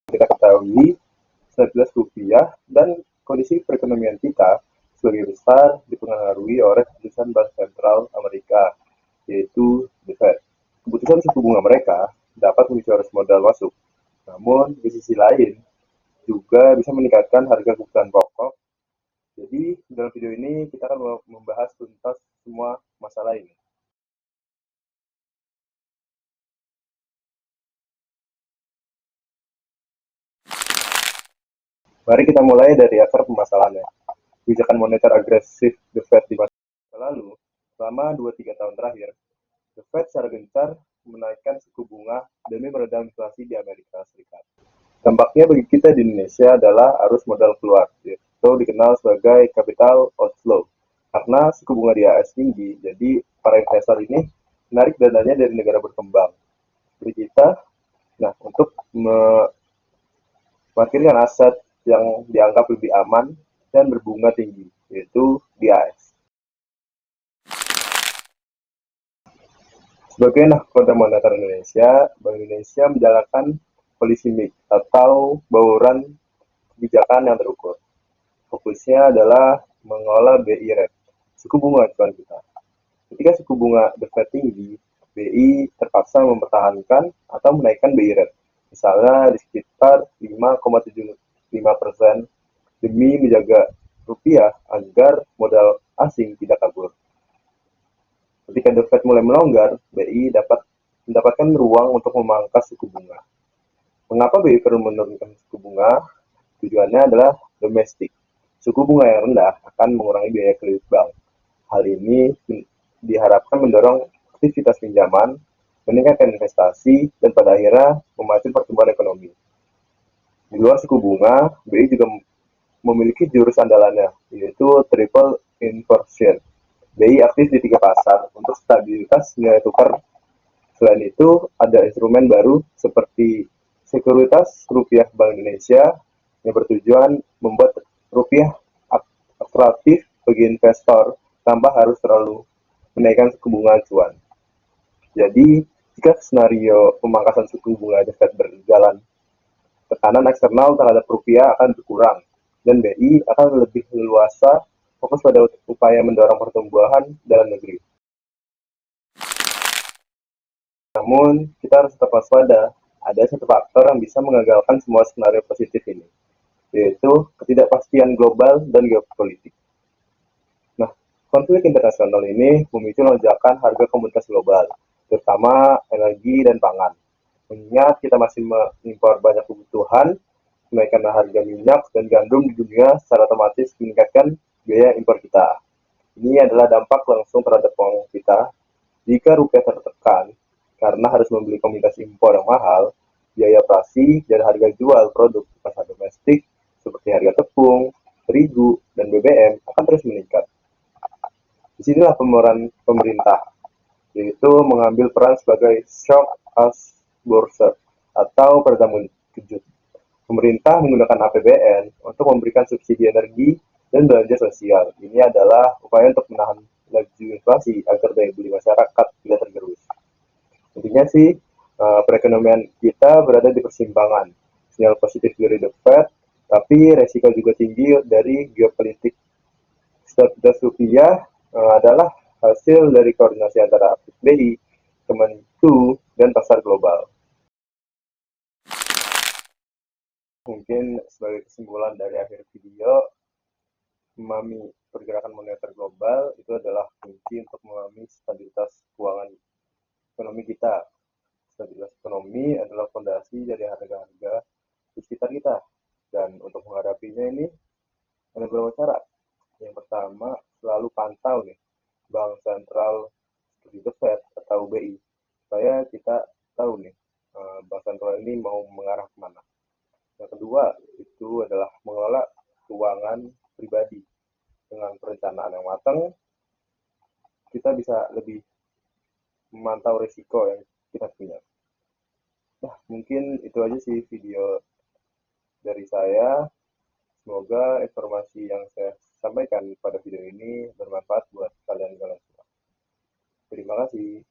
Kita ketahui stabilitas rupiah dan kondisi perekonomian kita sebagai besar dipengaruhi oleh keputusan Bank Sentral Amerika, yaitu The Fed. Keputusan suku bunga mereka dapat memicu arus modal masuk, namun di sisi lain juga bisa meningkatkan harga kebutuhan pokok. Jadi dalam video ini kita akan membahas tuntas semua masalah ini. Mari kita mulai dari akar permasalahannya. Kebijakan moneter agresif The Fed di masa lalu, selama 2-3 tahun terakhir, The Fed secara gencar menaikkan suku bunga demi meredam inflasi di Amerika Serikat. Dampaknya bagi kita di Indonesia adalah arus modal keluar, yaitu dikenal sebagai capital outflow. Karena suku bunga di AS tinggi, jadi para investor ini menarik dananya dari negara berkembang. Seperti kita, nah untuk memarkirkan aset yang dianggap lebih aman dan berbunga tinggi, yaitu di AS. Sebagai nahkoda moneter Indonesia, Bank Indonesia menjalankan policy mix atau bauran kebijakan yang terukur. Fokusnya adalah mengelola BI rate, suku bunga acuan kita. Ketika suku bunga The Fed tinggi, BI terpaksa mempertahankan atau menaikkan BI rate, misalnya di sekitar 5,75% demi menjaga rupiah agar modal asing tidak kabur. Ketika The Fed mulai melonggar, BI dapat mendapatkan ruang untuk memangkas suku bunga. Mengapa BI perlu menurunkan suku bunga? Tujuannya adalah domestik. Suku bunga yang rendah akan mengurangi biaya kredit bank. Hal ini diharapkan mendorong aktivitas pinjaman, meningkatkan investasi, dan pada akhirnya memacu pertumbuhan ekonomi. Di luar suku bunga, BI juga memiliki jurus andalannya, yaitu triple inversion. BI aktif di 3 pasar untuk stabilitas nilai tukar. Selain itu, ada instrumen baru seperti sekuritas rupiah Bank Indonesia yang bertujuan membuat rupiah atraktif bagi investor tanpa harus terlalu menaikkan suku bunga acuan. Jadi, jika skenario pemangkasan suku bunga The Fed berjalan, tekanan eksternal terhadap rupiah akan berkurang dan BI akan lebih leluasa fokus pada upaya mendorong pertumbuhan dalam negeri. Namun, kita harus tetap waspada. Ada satu faktor yang bisa mengagalkan semua skenario positif ini, yaitu ketidakpastian global dan geopolitik. Nah, konflik internasional ini memicu lonjakan harga komoditas global, terutama energi dan pangan. Mengingat kita masih mengimpor banyak kebutuhan, kenaikan harga minyak dan gandum di dunia secara otomatis meningkatkan biaya impor kita. Ini adalah dampak langsung terhadap uang kita. Jika rupiah tertekan karena harus membeli komoditas impor yang mahal, biaya operasi dan harga jual produk di pasar domestik seperti harga tepung, terigu, dan BBM akan terus meningkat. Disinilah pemeran pemerintah, yaitu mengambil peran sebagai shock absorber atau peredam kejut. Pemerintah menggunakan APBN untuk memberikan subsidi energi dan belanja sosial. Ini adalah upaya untuk menahan laju inflasi agar daya beli masyarakat tidak tergerus. Intinya sih, perekonomian kita berada di persimpangan. Sinyal positif dari The Fed, tapi resiko juga tinggi dari geopolitik. Stabilitas rupiah adalah hasil dari koordinasi antara BI, Kemenku, dan pasar global. Mungkin sebagai kesimpulan dari akhir video, memahami pergerakan moneter global itu adalah kunci untuk memahami stabilitas keuangan ekonomi kita. Stabilitas ekonomi adalah fondasi dari harga-harga di sekitar kita. Dan untuk menghadapinya ini ada beberapa cara. Yang pertama, selalu pantau nih bank sentral seperti The Fed atau BI, supaya kita tahu nih bank sentral ini mau mengarah kemana. Yang kedua, itu adalah mengelola keuangan pribadi. Dengan perencanaan yang matang, kita bisa lebih memantau risiko yang kita punya. Nah, mungkin itu aja sih video dari saya. Semoga informasi yang saya sampaikan pada video ini bermanfaat buat kalian semua. Terima kasih.